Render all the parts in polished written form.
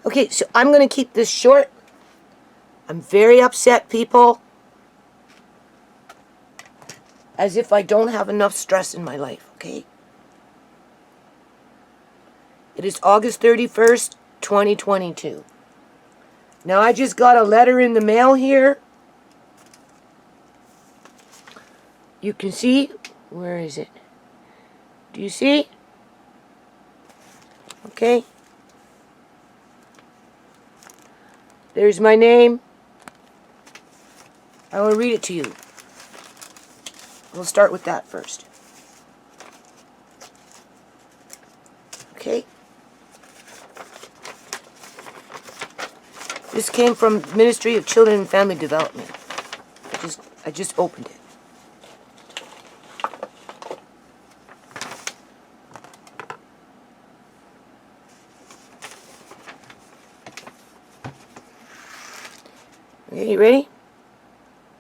Okay, so I'm going to keep this short. I'm very upset, people. As if I don't have enough stress in my life, okay? It is August 31st, 2022. Now, I just got a letter in the mail here. You can see. Where is it? Do you see? Okay. There's my name. I will read it to you. We'll start with that first. Okay. This came from Ministry of Children and Family Development. I just opened it. Okay, you ready? It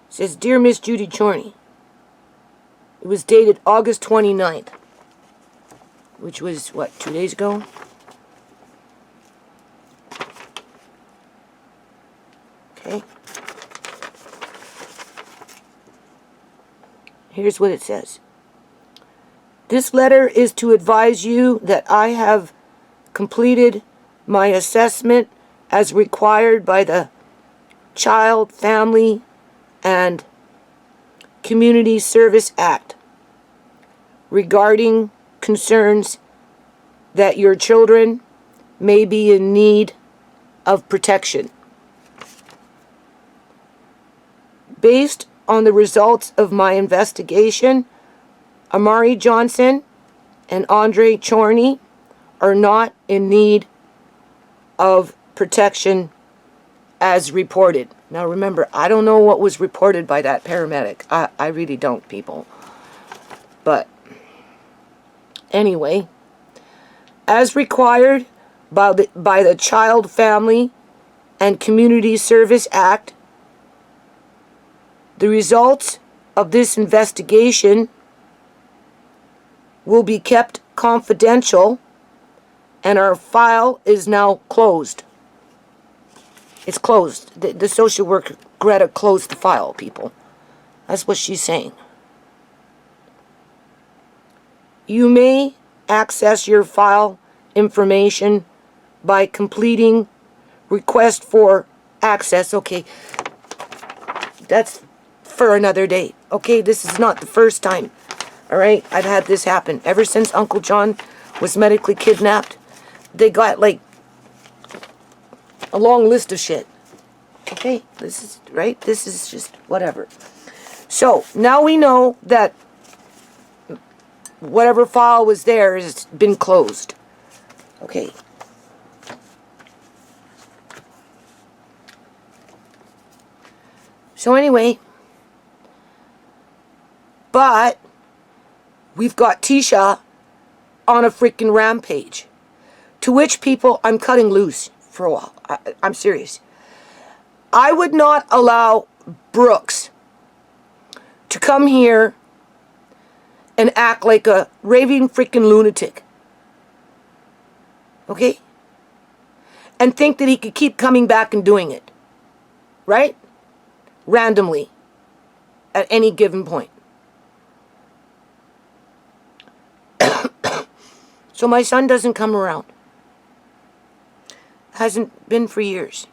says, Dear Miss Judy Chorney. It was dated August 29th, which was, what, 2 days ago? Okay. Here's what it says. This letter is to advise you that I have completed my assessment as required by the Child, Family, and Community Service Act regarding concerns that your children may be in need of protection. Based on the results of my investigation, Amari Johnson and Andre Chorney are not in need of protection as reported. Now remember, I don't know what was reported by that paramedic. I really don't, people. But anyway, as required by the Child, Family, and Community Service Act, the results of this investigation will be kept confidential, and our file is now closed. It's closed. The social worker, Greta, closed the file, people. That's what she's saying. You may access your file information by completing request for access. Okay, that's for another day. Okay, this is not the first time. All right, I've had this happen. Ever since Uncle John was medically kidnapped, they got like a long list of shit. Okay, this is, right? This is just whatever. So, now we know that whatever file was there has been closed. Okay. So anyway, but we've got Tisha on a freaking rampage. To which people, I'm cutting loose for a while. I'm serious. I would not allow Brooks to come here and act like a raving freaking lunatic. Okay? And think that he could keep coming back and doing it. Right? Randomly. At any given point. So my son doesn't come around. Hasn't been for years.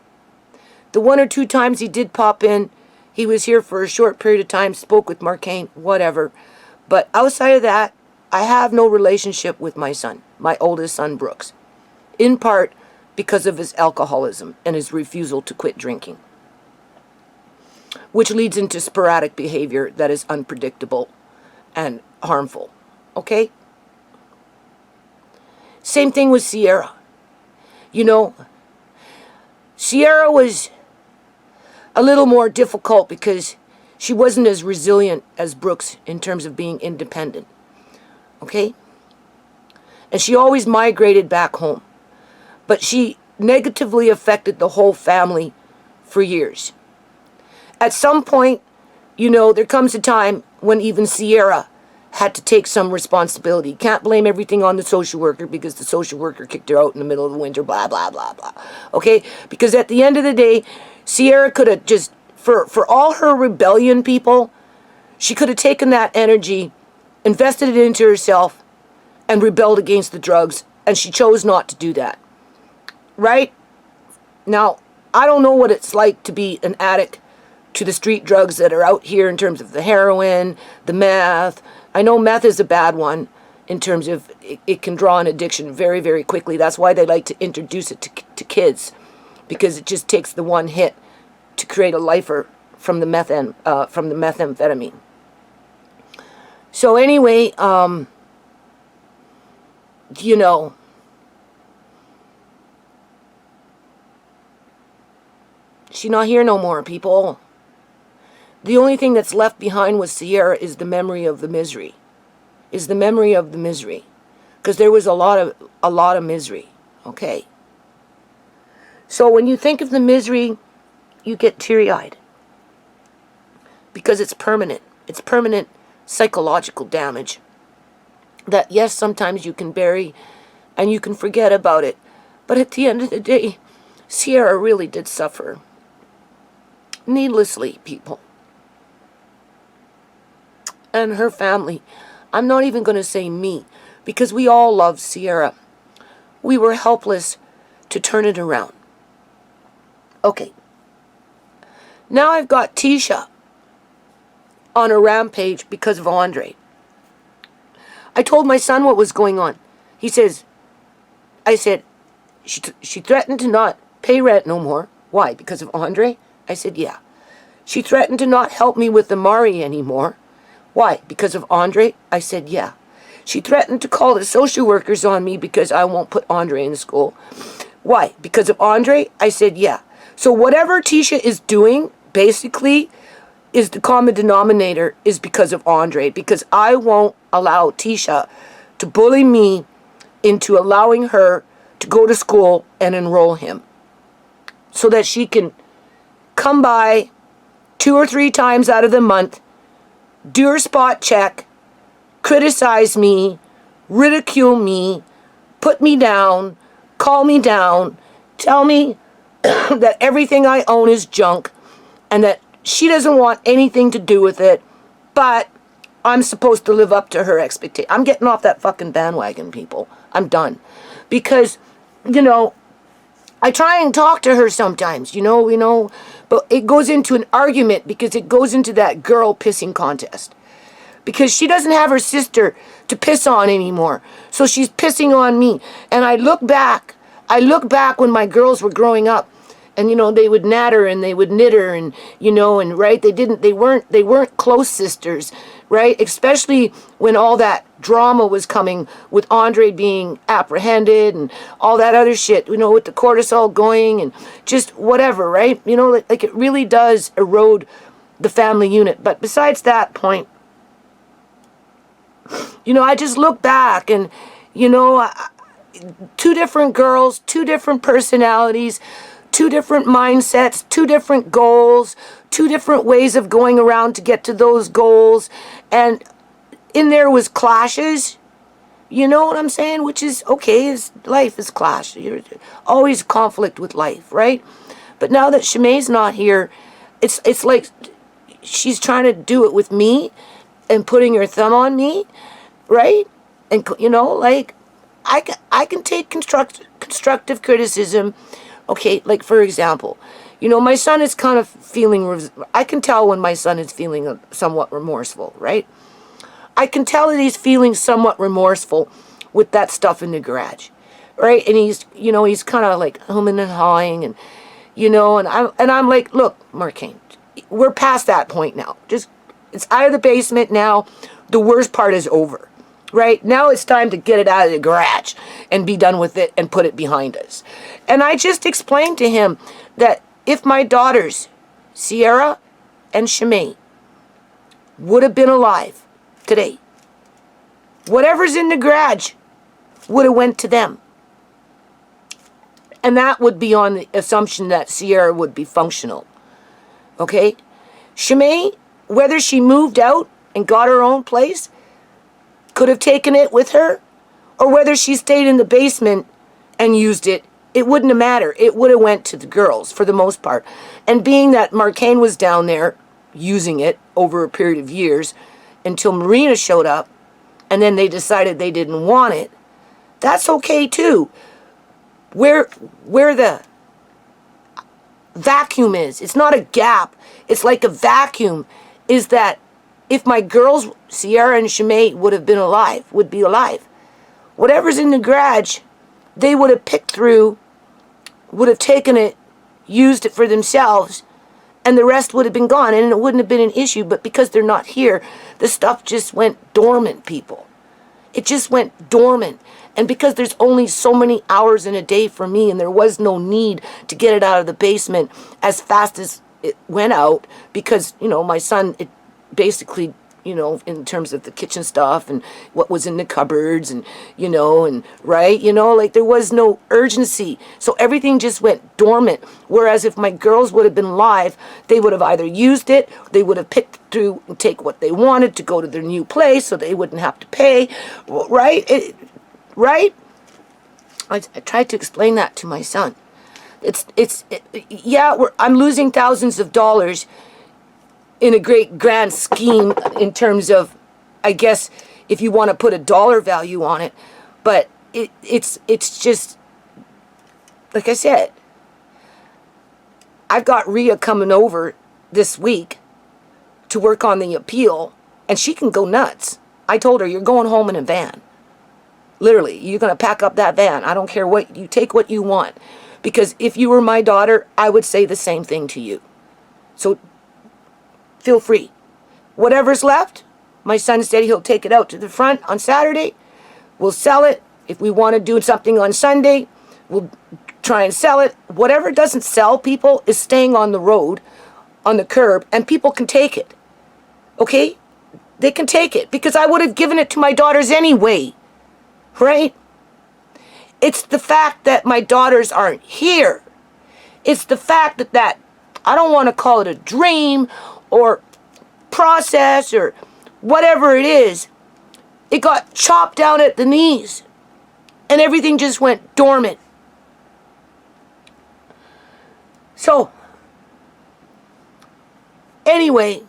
The 1 or 2 times he did pop in, he was here for a short period of time, spoke with Marcaine, whatever. But outside of that, I have no relationship with my son, my oldest son, Brooks. In part because of his alcoholism and his refusal to quit drinking. Which leads into sporadic behavior that is unpredictable and harmful. Okay? Same thing with Sierra. You know, Sierra was a little more difficult because she wasn't as resilient as Brooks in terms of being independent. Okay? And she always migrated back home. But she negatively affected the whole family for years. At some point, you know, there comes a time when even Sierra had to take some responsibility. Can't blame everything on the social worker because the social worker kicked her out in the middle of the winter, blah, blah, blah, blah. Okay? Because at the end of the day, Sierra could have just, for all her rebellion, people, she could have taken that energy, invested it into herself, and rebelled against the drugs, and she chose not to do that. Right? Now, I don't know what it's like to be an addict to the street drugs that are out here in terms of the heroin, the meth. I know meth is a bad one in terms of it can draw an addiction very, very quickly. That's why they like to introduce it to kids, because it just takes the one hit to create a lifer from the methamphetamine. So anyway, you know, she's not here no more, people. The only thing that's left behind with Sierra is the memory of the misery. Because there was a lot of misery. Okay. So when you think of the misery, you get teary-eyed. Because it's permanent. It's permanent psychological damage. That, yes, sometimes you can bury and you can forget about it. But at the end of the day, Sierra really did suffer. Needlessly, people. And her family. I'm not even going to say me, because we all loved Sierra. We were helpless to turn it around. Okay. Now I've got Tisha on a rampage because of Andre. I told my son what was going on. I said, she threatened to not pay rent no more. Why? Because of Andre? I said, yeah. She threatened to not help me with the Mari anymore. Why? Because of Andre? I said, yeah. She threatened to call the social workers on me because I won't put Andre in school. Why? Because of Andre? I said, yeah. So whatever Tisha is doing, basically, is the common denominator is because of Andre. Because I won't allow Tisha to bully me into allowing her to go to school and enroll him. So that she can come by 2 or 3 times out of the month, do her spot check, criticize me, ridicule me, put me down, call me down, tell me that everything I own is junk and that she doesn't want anything to do with it, but I'm supposed to live up to her expectation. I'm getting off that fucking bandwagon, people. I'm done. Because, you know, I try and talk to her sometimes, you know, but it goes into an argument because it goes into that girl pissing contest. Because she doesn't have her sister to piss on anymore. So she's pissing on me. And I look back when my girls were growing up. And, you know, they would natter and they would knit her and, you know, and, right, they weren't close sisters, right? Especially when all that drama was coming with Andre being apprehended and all that other shit, you know, with the cortisol going and just whatever, right? You know, like it really does erode the family unit. But besides that point, you know, I just look back and, you know, 2 different girls, 2 different personalities, 2 different mindsets, 2 different goals, 2 different ways of going around to get to those goals. And in there was clashes, you know what I'm saying? Which is okay, life is clash. You're always conflict with life, right? But now that Shamay's not here, it's like she's trying to do it with me and putting her thumb on me, right? And, you know, like, I can take constructive criticism. Okay, like, for example, you know, my son is kind of feeling, I can tell when my son is feeling somewhat remorseful, right? I can tell that he's feeling somewhat remorseful with that stuff in the garage, right? And he's, you know, he's kind of like humming and hawing and, you know, and I'm like, look, Markane, we're past that point now. Just, it's out of the basement now. The worst part is over. Right? Now it's time to get it out of the garage and be done with it and put it behind us. And I just explained to him that if my daughters, Sierra and Shamay, would have been alive today, whatever's in the garage would have went to them. And that would be on the assumption that Sierra would be functional. Okay? Shamay, whether she moved out and got her own place, could have taken it with her, or whether she stayed in the basement and used it, it wouldn't have mattered. It would have went to the girls for the most part. And being that Marcane was down there using it over a period of years until Marina showed up, and then they decided they didn't want it, that's okay too. Where the vacuum is, it's not a gap, it's like a vacuum, is that if my girls, Sierra and Shamay, would be alive, whatever's in the garage, they would have picked through, would have taken it, used it for themselves, and the rest would have been gone, and it wouldn't have been an issue. But because they're not here, the stuff just went dormant, people. It just went dormant. And because there's only so many hours in a day for me, and there was no need to get it out of the basement as fast as it went out, because, you know, my son, it basically, you know, in terms of the kitchen stuff and what was in the cupboards and, you know, and right, you know, like there was no urgency. So everything just went dormant. Whereas if my girls would have been live, they would have either used it, they would have picked through and take what they wanted to go to their new place so they wouldn't have to pay, right? Right? I tried to explain that to my son. Yeah, I'm losing thousands of dollars in a great grand scheme in terms of, I guess, if you want to put a dollar value on it, but it's just, like I said, I've got Rhea coming over this week to work on the appeal, and she can go nuts. I told her, you're going home in a van. Literally, you're going to pack up that van. I don't care what, you take what you want. Because if you were my daughter, I would say the same thing to you. So feel free. Whatever's left, my son said he'll take it out to the front on Saturday. We'll sell it. If we want to do something on Sunday, we'll try and sell it. Whatever doesn't sell, people, is staying on the road, on the curb, and people can take it. Okay? They can take it, because I would have given it to my daughters anyway. Right? It's the fact that my daughters aren't here. It's the fact that I don't want to call it a dream or process or whatever it is. It got chopped down at the knees and everything just went dormant. So, anyway,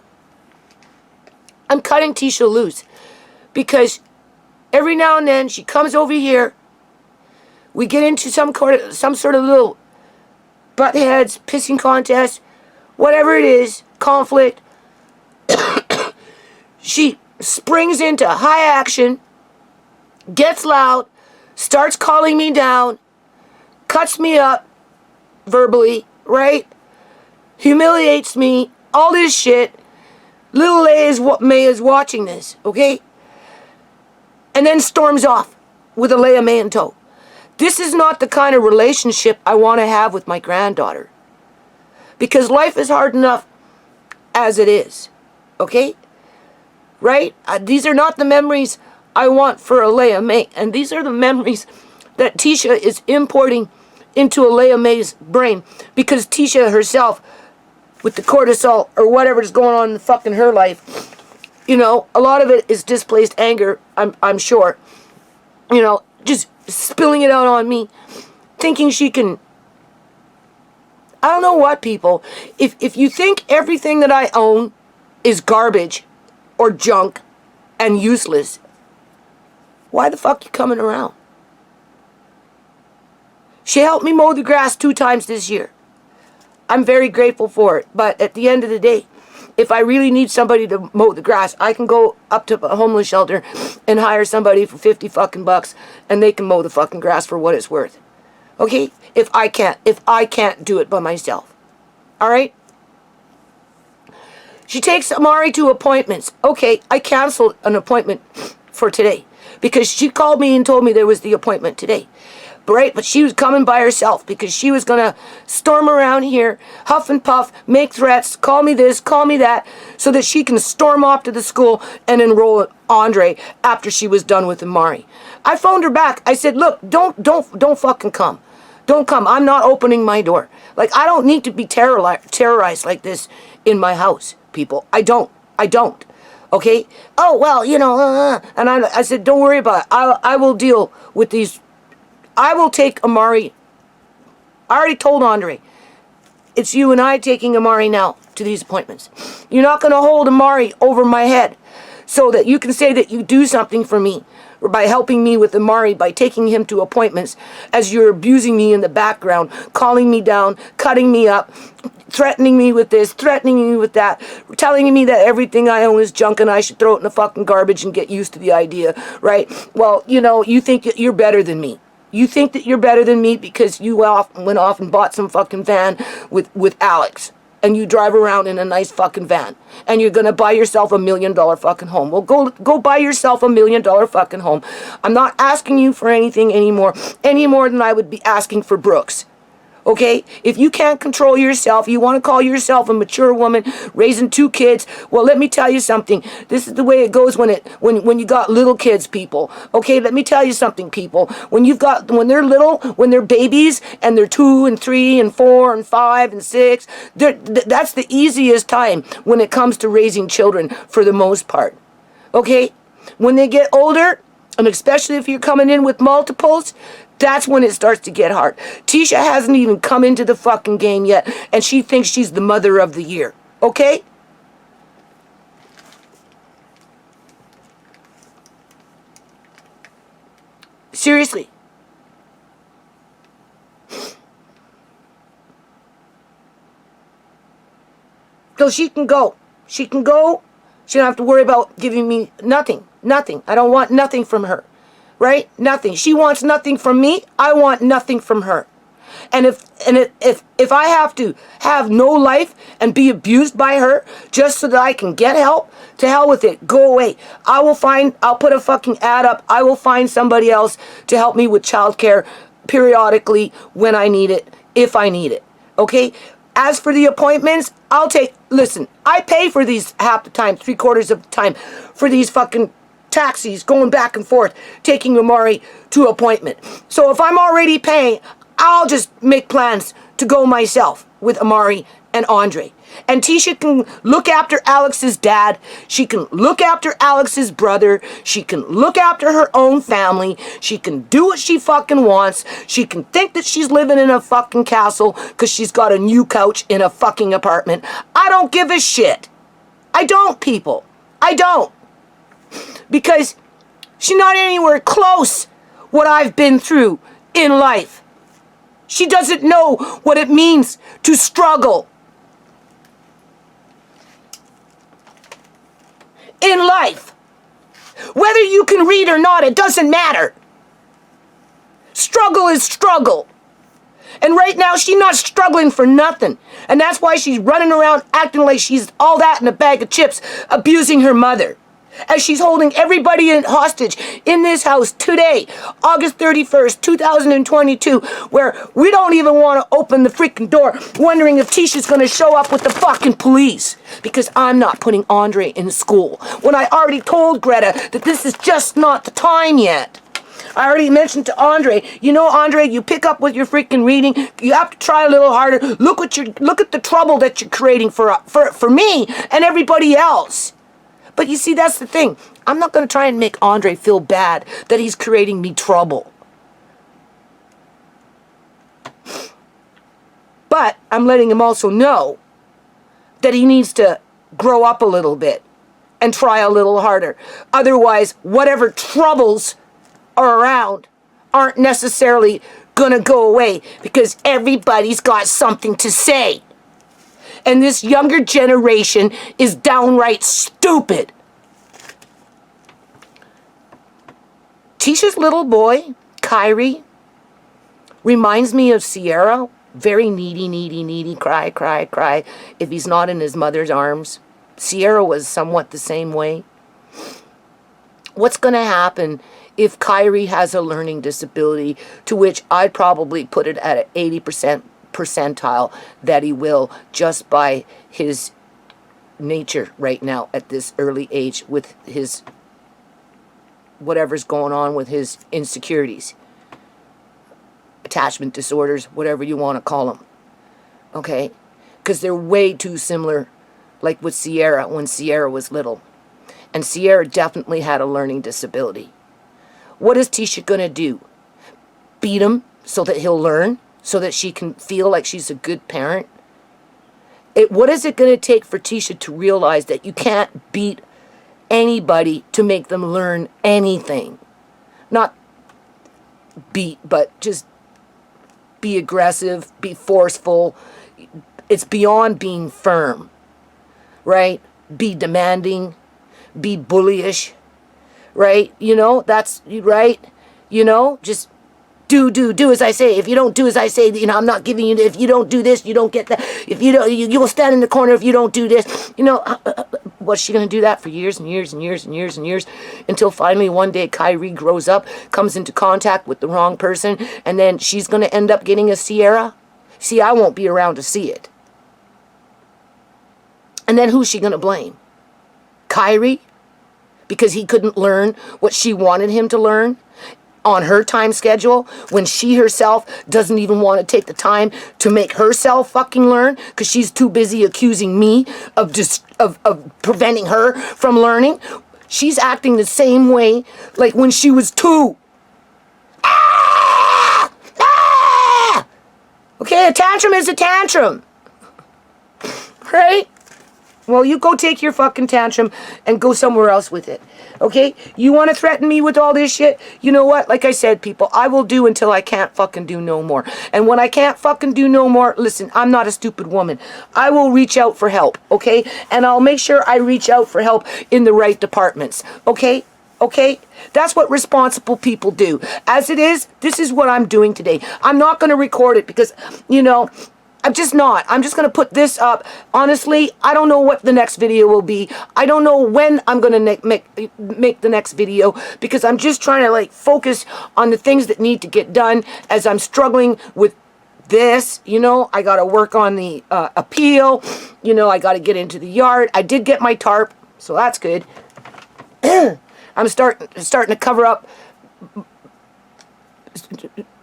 I'm cutting Tisha loose because every now and then she comes over here. We get into some sort of little butt heads, pissing contest, whatever it is, conflict. She springs into high action, gets loud, starts calling me down, cuts me up verbally, right? Humiliates me, all this shit. Little May is watching this, okay? And then storms off with a Leia May in tow. This is not the kind of relationship I want to have with my granddaughter. Because life is hard enough as it is. Okay? Right? These are not the memories I want for a Leia May. And these are the memories that Tisha is importing into a Leia May's brain. Because Tisha herself, with the cortisol or whatever is going on in fucking her life, you know, a lot of it is displaced anger, I'm sure. You know, just spilling it out on me, thinking she can, I don't know what, people. If you think everything that I own is garbage or junk and useless, why the fuck you coming around? She helped me mow the grass 2 times this year. I'm very grateful for it, but at the end of the day, if I really need somebody to mow the grass, I can go up to a homeless shelter and hire somebody for 50 fucking bucks and they can mow the fucking grass for what it's worth. Okay? If I can't do it by myself. All right? She takes Amari to appointments. Okay, I canceled an appointment for today because she called me and told me there was the appointment today. Right, but she was coming by herself because she was going to storm around here, huff and puff, make threats, call me this, call me that, so that she can storm off to the school and enroll Andre after she was done with Amari. I phoned her back. I said, look, don't fucking come. Don't come. I'm not opening my door. Like, I don't need to be terrorized like this in my house, people. I don't. Okay? Oh, well, and I said, don't worry about it. I will deal with these. I will take Amari. I already told Andre, it's you and I taking Amari now to these appointments. You're not going to hold Amari over my head so that you can say that you do something for me or by helping me with Amari, by taking him to appointments, as you're abusing me in the background, calling me down, cutting me up, threatening me with this, threatening me with that, telling me that everything I own is junk and I should throw it in the fucking garbage and get used to the idea, right? Well, you think that you're better than me. You think that you're better than me because you went off and bought some fucking van with Alex. And you drive around in a nice fucking van. And you're going to buy yourself $1 million fucking home. Well, go buy yourself $1 million fucking home. I'm not asking you for anything anymore. Any more than I would be asking for Brooks. Okay? If you can't control yourself, you want to call yourself a mature woman raising 2 kids, well, let me tell you something. This is the way it goes when you got little kids, people. Okay? Let me tell you something, people. When they're little, when they're babies and they're 2 and 3 and 4 and 5 and 6, that's the easiest time when it comes to raising children for the most part. Okay? When they get older, and especially if you're coming in with multiples, that's when it starts to get hard. Tisha hasn't even come into the fucking game yet, and she thinks she's the mother of the year. Okay? Seriously. So she can go. She can go. She don't have to worry about giving me nothing. Nothing. I don't want nothing from her. Right? Nothing. She wants nothing from me. I want nothing from her. And if I have to have no life and be abused by her just so that I can get help, to hell with it. Go away. I'll put a fucking ad up. I will find somebody else to help me with childcare periodically when I need it, if I need it. Okay? As for the appointments, listen, I pay for these half the time, 3/4 of the time, for these fucking taxis going back and forth, taking Amari to appointment. So if I'm already paying, I'll just make plans to go myself with Amari and Andre. And Tisha can look after Alex's dad. She can look after Alex's brother. She can look after her own family. She can do what she fucking wants. She can think that she's living in a fucking castle because she's got a new couch in a fucking apartment. I don't give a shit. I don't, people. I don't. Because she's not anywhere close what I've been through in life. She doesn't know what it means to struggle in life. Whether you can read or not, it doesn't matter. Struggle is struggle. And right now, she's not struggling for nothing. And that's why she's running around acting like she's all that in a bag of chips, abusing her mother. As she's holding everybody in hostage in this house today, August 31st, 2022, where we don't even want to open the freaking door, wondering if Tisha's going to show up with the fucking police. Because I'm not putting Andre in school. When I already told Greta that this is just not the time yet. I already mentioned to Andre, Andre, you pick up with your freaking reading. You have to try a little harder. Look at the trouble that you're creating for me and everybody else. But you see, that's the thing. I'm not going to try and make Andre feel bad that he's creating me trouble. But I'm letting him also know that he needs to grow up a little bit and try a little harder. Otherwise, whatever troubles are around aren't necessarily going to go away because everybody's got something to say. And this younger generation is downright stupid. Tisha's little boy, Kyrie, reminds me of Sierra. Very needy, cry, if he's not in his mother's arms. Sierra was somewhat the same way. What's going to happen if Kyrie has a learning disability, to which I'd probably put it at an 80% percentile that he will, just by his nature right now at this early age with his whatever's going on with his insecurities, attachment disorders, whatever you want to call them. Okay? Because they're way too similar, like with Sierra when Sierra was little. And Sierra definitely had a learning disability. What is Tisha going to do? Beat him so that he'll learn? So that she can feel like she's a good parent? What is it going to take for Tisha to realize that you can't beat anybody to make them learn anything? Not beat, but just be aggressive, be forceful. It's beyond being firm, right? Be demanding, be bullyish, right? You know, that's right. You know, just do as I say. If you don't do as I say, you know, I'm not giving you, if you don't do this, you don't get that. If you don't, you will stand in the corner if you don't do this. You know, what's she going to do that for years and years and years and years and years until finally one day Kyrie grows up, comes into contact with the wrong person, and then she's going to end up getting a Sierra? See, I won't be around to see it. And then who's she going to blame? Kyrie? Because he couldn't learn what she wanted him to learn on her time schedule, when she herself doesn't even want to take the time to make herself fucking learn because she's too busy accusing me of preventing her from learning. She's acting the same way like when she was 2. Ah! Ah! Okay, a tantrum is a tantrum. Right? Well, you go take your fucking tantrum and go somewhere else with it. Okay? You want to threaten me with all this shit? You know what? Like I said, people, I will do until I can't fucking do no more. And when I can't fucking do no more, listen, I'm not a stupid woman. I will reach out for help, okay? And I'll make sure I reach out for help in the right departments, okay? Okay? That's what responsible people do. As it is, this is what I'm doing today. I'm not going to record it because, you know, I'm just not. I'm just going to put this up. Honestly, I don't know what the next video will be. I don't know when I'm going to make the next video because I'm just trying to like focus on the things that need to get done as I'm struggling with this. You know, I got to work on the appeal. You know, I got to get into the yard. I did get my tarp, so that's good. I'm starting to cover up,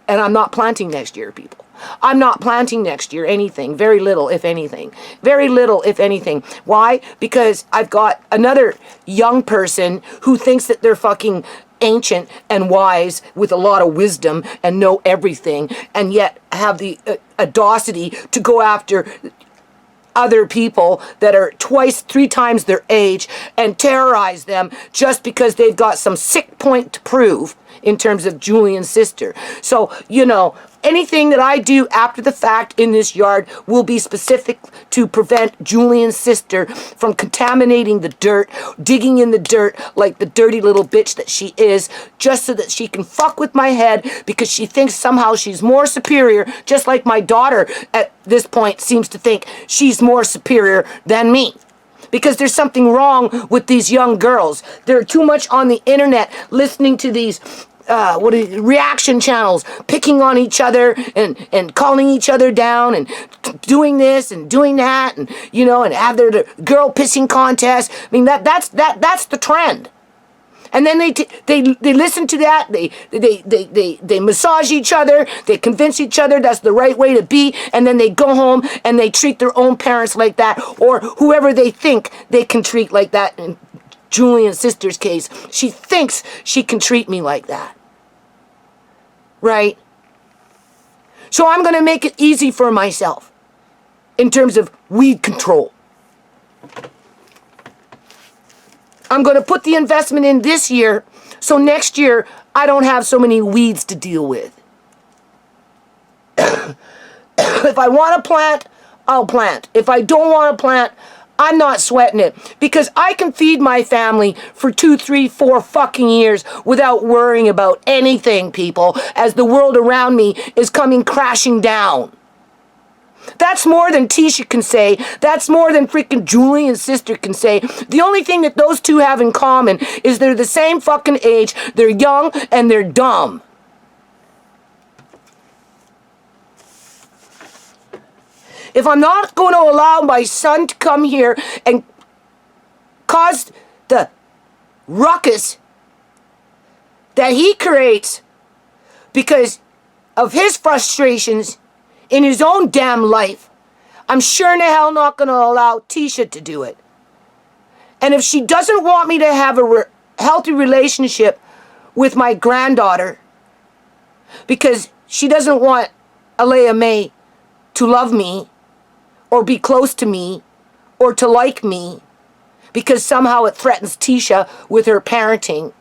and I'm not planting next year, people. I'm not planting next year anything. Very little, if anything. Very little, if anything. Why? Because I've got another young person who thinks that they're fucking ancient and wise with a lot of wisdom and know everything, and yet have the audacity to go after other people that are 2-3 times their age and terrorize them just because they've got some sick point to prove in terms of Julian's sister. So, you know, anything that I do after the fact in this yard will be specific to prevent Julian's sister from contaminating the dirt, digging in the dirt like the dirty little bitch that she is, just so that she can fuck with my head because she thinks somehow she's more superior, just like my daughter at this point seems to think she's more superior than me. Because there's something wrong with these young girls. They're too much on the internet listening to these reaction channels, picking on each other and calling each other down and doing this and doing that, and you know, and have their girl pissing contest. I mean, that's the trend. And then they listen to that, they massage each other, they convince each other that's the right way to be, and then they go home and they treat their own parents like that, or whoever they think they can treat like that. In Julian's sister's case, she thinks she can treat me like that. Right? So I'm going to make it easy for myself in terms of weed control. I'm going to put the investment in this year, so next year I don't have so many weeds to deal with. If I want to plant, I'll plant. If I don't want to plant, I'm not sweating it. Because I can feed my family for 2, 3, 4 fucking years without worrying about anything, people, as the world around me is coming crashing down. That's more than Tisha can say. That's more than freaking Julian's sister can say. The only thing that those two have in common is they're the same fucking age, they're young, and they're dumb. If I'm not going to allow my son to come here and cause the ruckus that he creates because of his frustrations in his own damn life, I'm sure in the hell not going to allow Tisha to do it. And if she doesn't want me to have a healthy relationship with my granddaughter, because she doesn't want Alea May to love me, or be close to me, or to like me, because somehow it threatens Tisha with her parenting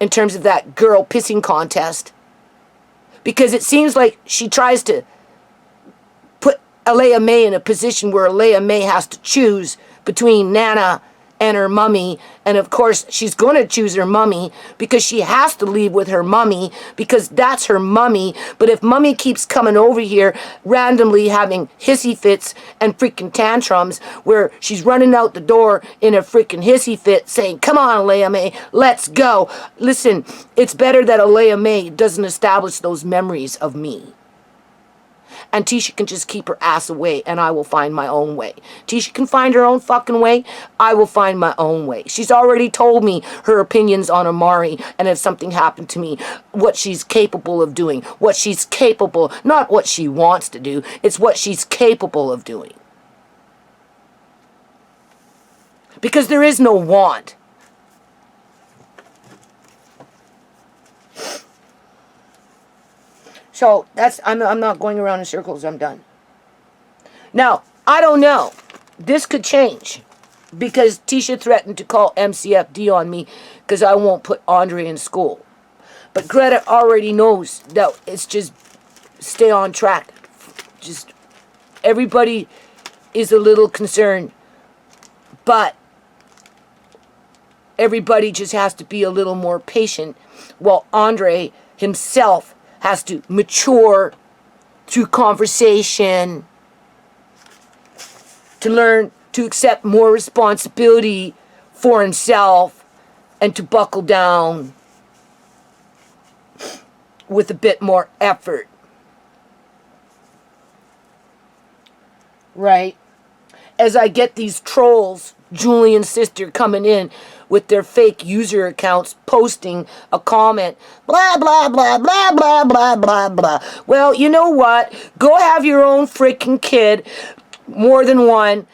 in terms of that girl pissing contest. Because it seems like she tries to put Alea May in a position where Alea May has to choose between Nana and her mummy, and of course she's going to choose her mummy because she has to leave with her mummy because that's her mummy. But if mummy keeps coming over here randomly having hissy fits and freaking tantrums where she's running out the door in a freaking hissy fit saying, come on Alea May, let's go. Listen, it's better that Alea May doesn't establish those memories of me. And Tisha can just keep her ass away, and I will find my own way. Tisha can find her own fucking way. I will find my own way. She's already told me her opinions on Amari, and if something happened to me, what she's capable of doing. What she's capable, not what she wants to do. It's what she's capable of doing. Because there is no want. So that's, I'm not going around in circles, I'm done. Now, I don't know. This could change. Because Tisha threatened to call MCFD on me because I won't put Andre in school. But Greta already knows that it's just stay on track. Just, everybody is a little concerned. But everybody just has to be a little more patient. While Andre himself has to mature through conversation to learn to accept more responsibility for himself and to buckle down with a bit more effort. Right? As I get these trolls, Julian's sister, coming in with their fake user accounts posting a comment, blah, blah, blah, blah, blah, blah, blah, blah. Well, you know what? Go have your own freaking kid, more than one,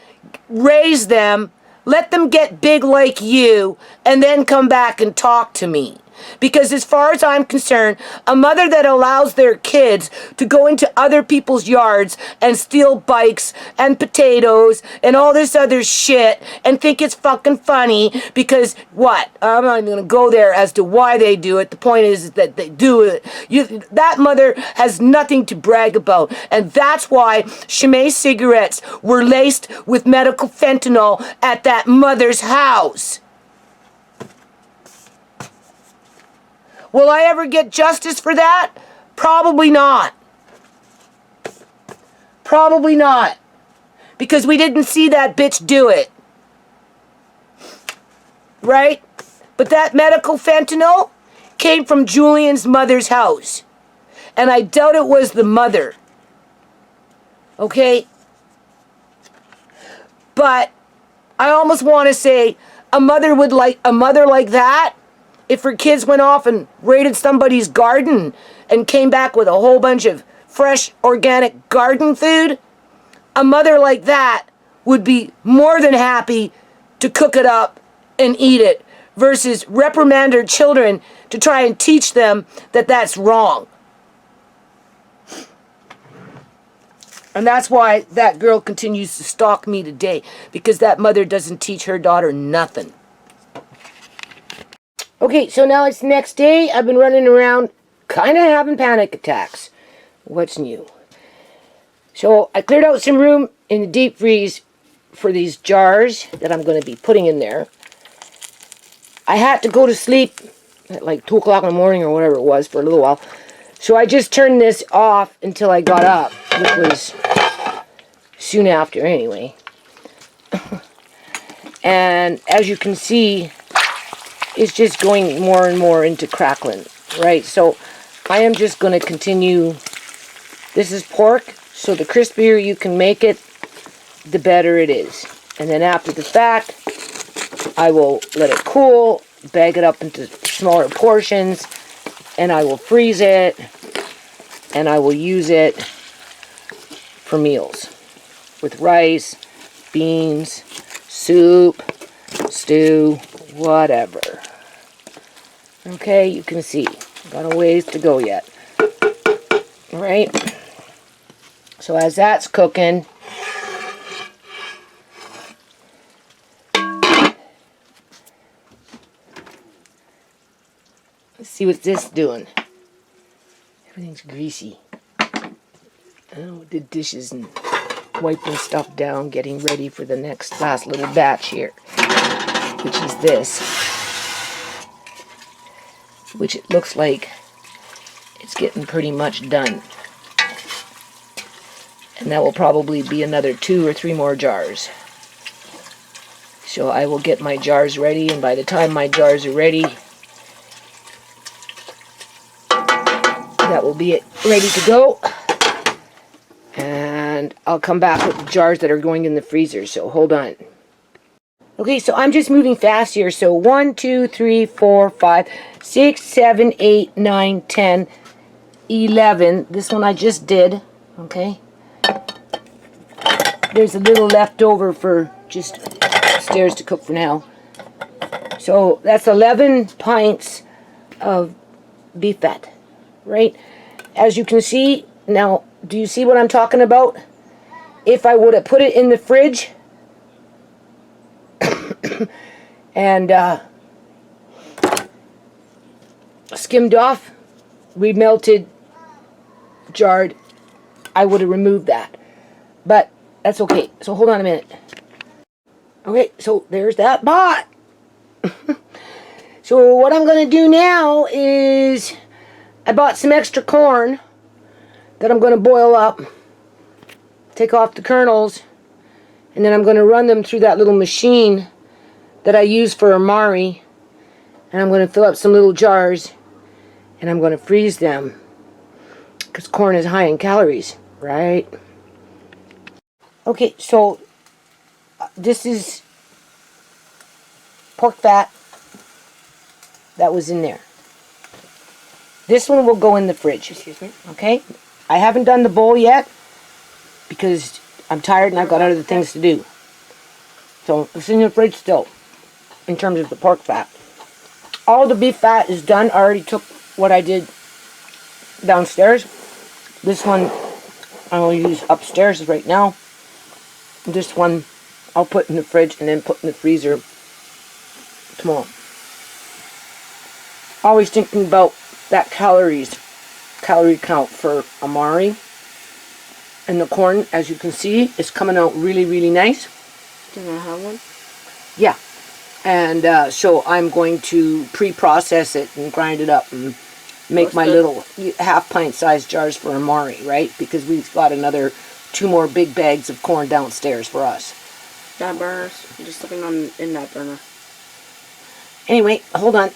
raise them, let them get big like you, and then come back and talk to me. Because as far as I'm concerned, a mother that allows their kids to go into other people's yards and steal bikes and potatoes and all this other shit and think it's fucking funny because what? I'm not even going to go there as to why they do it. The point is that they do it. That mother has nothing to brag about. And that's why Shamay cigarettes were laced with medical fentanyl at that mother's house. Will I ever get justice for that? Probably not. Probably not. Because we didn't see that bitch do it. Right? But that medical fentanyl came from Julian's mother's house. And I doubt it was the mother. Okay? But I almost want to say a mother like that, if her kids went off and raided somebody's garden and came back with a whole bunch of fresh, organic garden food, a mother like that would be more than happy to cook it up and eat it versus reprimand her children to try and teach them that that's wrong. And that's why that girl continues to stalk me today, because that mother doesn't teach her daughter nothing. Okay, so now it's the next day. I've been running around kind of having panic attacks. What's new? So I cleared out some room in the deep freeze for these jars that I'm going to be putting in there. I had to go to sleep at like 2 o'clock in the morning or whatever it was for a little while. So I just turned this off until I got up, which was soon after anyway. And as you can see, it's just going more and more into crackling, right? So I am just going to continue. This is pork, so the crispier you can make it, the better it is. And then after the fact, I will let it cool, bag it up into smaller portions, and I will freeze it, and I will use it for meals with rice, beans, soup, stew, whatever. Okay, you can see, got a ways to go yet. All right, so as that's cooking, let's see what this doing. Everything's greasy. Oh, the dishes and wiping stuff down, getting ready for the next last little batch here, which is this, which it looks like it's getting pretty much done. And that will probably be another 2 or 3 more jars. So I will get my jars ready, and by the time my jars are ready, that will be it, ready to go. And I'll come back with the jars that are going in the freezer, so hold on. Okay, so I'm just moving fast here. So 1, 2, 3, 4, 5, 6, 7, 8, 9, 10, 11. This one I just did, okay? There's a little left over for just upstairs to cook for now. So that's 11 pints of beef fat, right? As you can see, now, do you see what I'm talking about? If I would have put it in the fridge and skimmed off, remelted, jarred, I would have removed that. But that's okay. So hold on a minute. Okay, so there's that pot. So what I'm going to do now is I bought some extra corn that I'm going to boil up, take off the kernels, and then I'm going to run them through that little machine that I use for amari, and I'm going to fill up some little jars, and I'm going to freeze them, because corn is high in calories, right? Okay, so this is pork fat that was in there. This one will go in the fridge. Excuse me. Okay? I haven't done the bowl yet because I'm tired and I've got other things to do. So it's in the fridge still in terms of the pork fat. All the beef fat is done. I already took what I did downstairs. This one I will use upstairs right now. This one I'll put in the fridge and then put in the freezer tomorrow. Always thinking about that calorie count for amari. And the corn, as you can see, is coming out really, really nice. Do I have one? Yeah. And so I'm going to pre-process it and grind it up and make my little half-pint sized jars for amari, right? Because we've got another 2 more big bags of corn downstairs for us. That burner's just looking on in that burner. Anyway, hold on.